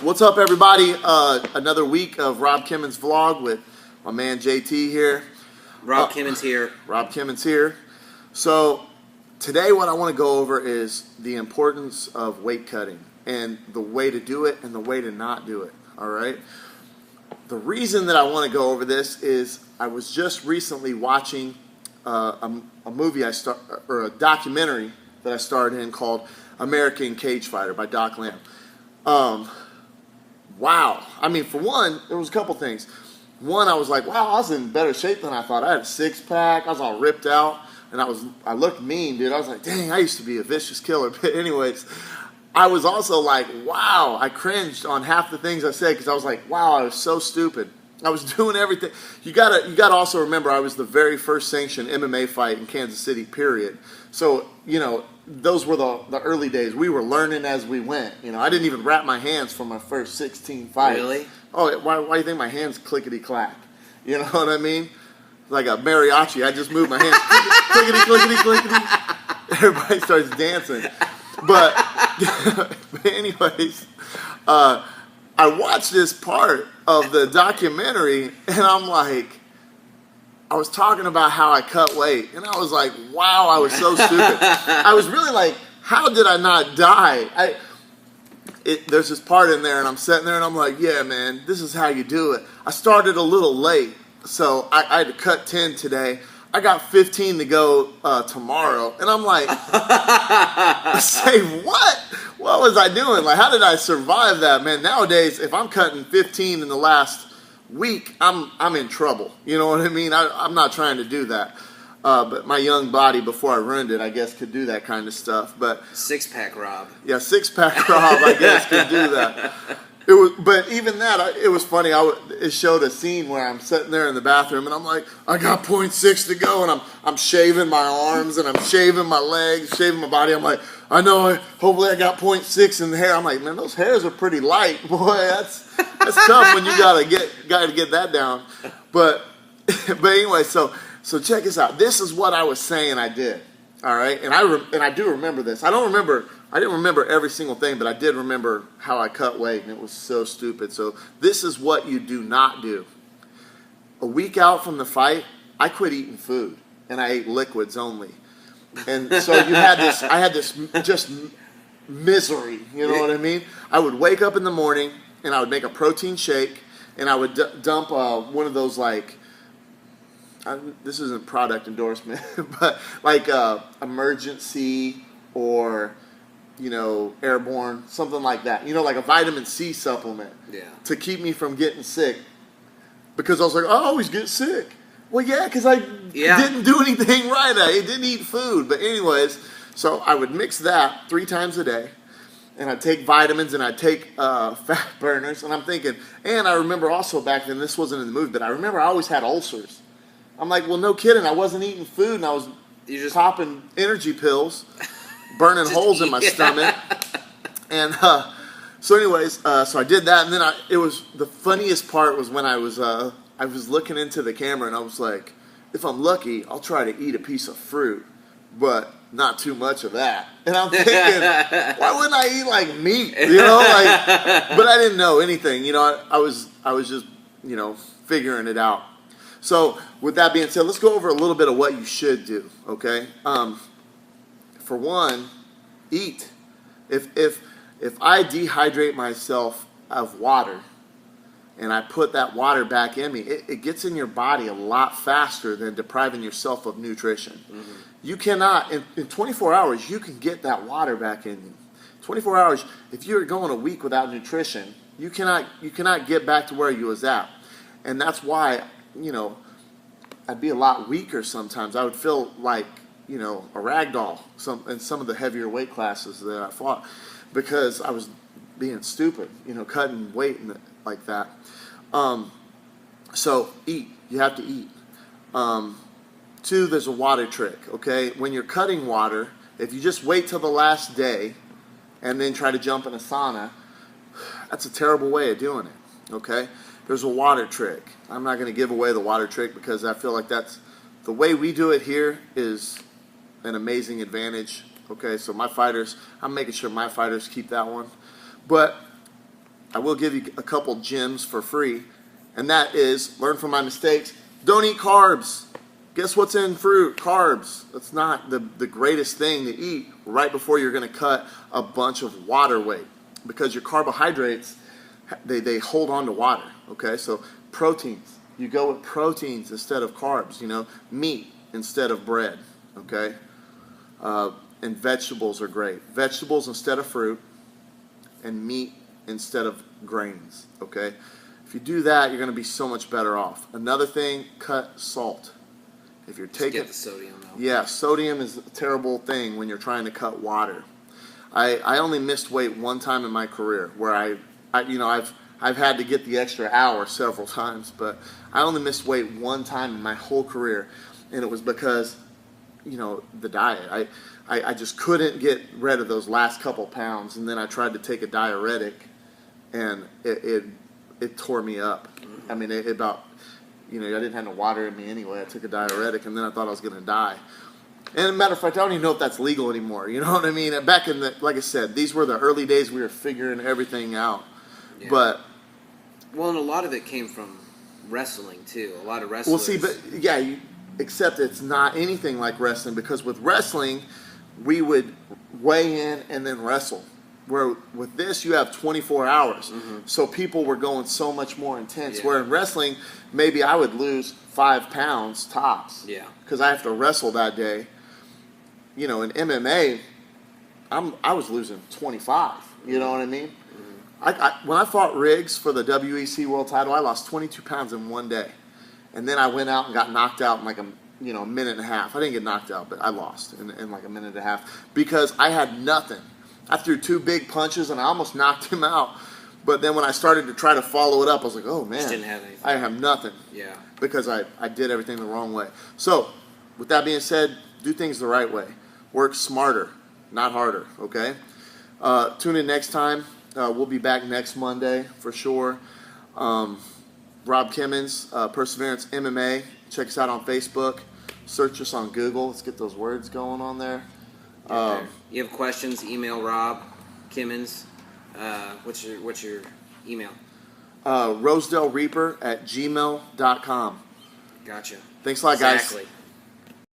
What's up, everybody? Another week of Rob KIMMONS vlog with my man JT here. Rob KIMMONS here. Rob KIMMONS here. So today what I want to go over is the importance of weight cutting and the way to do it and the way to not do it. All right. The reason that I want to go over this is I was just recently watching a movie or a documentary that I starred in called American Cage Fighter by Doc Lamb. Wow. I mean, for one, there was a couple things. One, I was like, wow, I was in better shape than I thought. I had a six-pack. I was all ripped out, and I looked mean, dude. I was like, dang, I used to be a vicious killer. But anyways, I was also like, wow, I cringed on half the things I said because I was like, wow, I was so stupid. I was doing everything. You gotta also remember I was the very first sanctioned MMA fight in Kansas City, period. So, you know, those were the early days. We were learning as we went. You know, I didn't even wrap my hands for my first 16 fights. Really? Oh, why do you think my hands clickety-clack? You know what I mean? Like a mariachi. I just moved my hands. Clickety-clickety-clickety. Everybody starts dancing. But anyways, I watched this part of the documentary, and I'm like, I was talking about how I cut weight, and I was like, wow, I was so stupid. I was really like, how did I not die? There's this part in there, and I'm sitting there, and I'm like, yeah, man, this is how you do it. I started a little late, so I had to cut 10 today. I got 15 to go tomorrow, and I'm like, say what? What was I doing? Like, how did I survive that, man? Nowadays, if I'm cutting 15 in the last week, I'm in trouble. You know what I mean? I'm not trying to do that. But my young body, before I ruined it, I guess could do that kind of stuff. But six-pack Rob. Yeah, six-pack Rob, I guess, could do that. But even that, it was funny. It showed a scene where I'm sitting there in the bathroom, and I'm like, I got 0.6 to go, and I'm shaving my arms, and I'm shaving my legs, shaving my body. I'm like, I know, hopefully I got 0.6 in the hair. I'm like, man, those hairs are pretty light, boy. That's tough when you gotta get that down. But anyway, so check this out. This is what I was saying I did. All right, and I do remember this. I didn't remember every single thing, but I did remember how I cut weight, and it was so stupid. So this is what you do not do. A week out from the fight, I quit eating food, and I ate liquids only. And so I had this just misery, you know what I mean? I would wake up in the morning, and I would make a protein shake, and I would dump one of those, like, this isn't product endorsement, but like Emergency or, you know, Airborne, something like that. You know, like a vitamin C supplement. Yeah. To keep me from getting sick. Because I was like, I always get sick. Well, yeah, because I didn't do anything right. I didn't eat food. But anyways, so I would mix that 3 times a day. And I'd take vitamins and I'd take fat burners. And I'm thinking, and I remember also back then, this wasn't in the movie, but I remember I always had ulcers. I'm like, well, no kidding. I wasn't eating food, and I was just popping energy pills, burning holes in my stomach. And so anyways, so I did that, and then it was the funniest part was when I was looking into the camera, and I was like, if I'm lucky, I'll try to eat a piece of fruit, but not too much of that. And I'm thinking, why wouldn't I eat like meat? You know, like, but I didn't know anything. You know, I was just, you know, figuring it out. So with that being said, let's go over a little bit of what you should do, okay? For one, eat. If I dehydrate myself of water and I put that water back in me, it gets in your body a lot faster than depriving yourself of nutrition. Mm-hmm. You cannot, in 24 hours, you can get that water back in you. 24 hours, if you're going a week without nutrition, you cannot get back to where you was at. And that's why, you know, I'd be a lot weaker sometimes. I would feel like, you know, a rag doll in some of the heavier weight classes that I fought because I was being stupid, you know, cutting weight like that. So eat. You have to eat. 2, there's a water trick, okay? When you're cutting water, if you just wait till the last day and then try to jump in a sauna, that's a terrible way of doing it, okay? There's a water trick. I'm not going to give away the water trick because I feel like that's the way we do it here is an amazing advantage. Okay, so my fighters, I'm making sure my fighters keep that one. But I will give you a couple gems for free, and that is learn from my mistakes. Don't eat carbs. Guess what's in fruit? Carbs. That's not the greatest thing to eat right before you're going to cut a bunch of water weight, because your carbohydrates, they hold on to water. Okay, so proteins. You go with proteins instead of carbs. Meat instead of bread. Okay, and vegetables are great. Vegetables instead of fruit, and meat instead of grains. Okay, if you do that, you're going to be so much better off. Another thing, cut salt. If you're taking, get the sodium out. Yeah, sodium is a terrible thing when you're trying to cut water. I only missed weight one time in my career where I've had to get the extra hour several times, but I only missed weight one time in my whole career, and it was because the diet. I just couldn't get rid of those last couple pounds, and then I tried to take a diuretic, and it tore me up. I mean, I didn't have no water in me anyway. I took a diuretic, and then I thought I was going to die. And as a matter of fact, I don't even know if that's legal anymore. You know what I mean? Back in like I said, these were the early days we were figuring everything out. Yeah. But and a lot of it came from wrestling too. A lot of wrestlers. Well, see, but yeah, except it's not anything like wrestling, because with wrestling, we would weigh in and then wrestle. Where with this, you have 24 hours. Mm-hmm. So people were going so much more intense. Yeah. Where in wrestling, maybe I would lose 5 pounds tops. Yeah. Because I have to wrestle that day. In MMA, I was losing 25. You know what I mean? Mm-hmm. When I fought Riggs for the WEC World Title, I lost 22 pounds in one day. And then I went out and got knocked out in like a minute and a half. I didn't get knocked out, but I lost in like a minute and a half because I had nothing. I threw 2 big punches and I almost knocked him out. But then when I started to try to follow it up, I was like, oh man, just didn't have anything. I have nothing. Yeah. Because I did everything the wrong way. So with that being said, do things the right way. Work smarter, not harder, okay? Tune in next time. We'll be back next Monday for sure. Rob Kimmons, Perseverance MMA. Check us out on Facebook. Search us on Google. Let's get those words going on there. You have questions, email Rob Kimmons. What's your email? RosedaleReaper@gmail.com. Gotcha. Thanks a lot, guys. Exactly.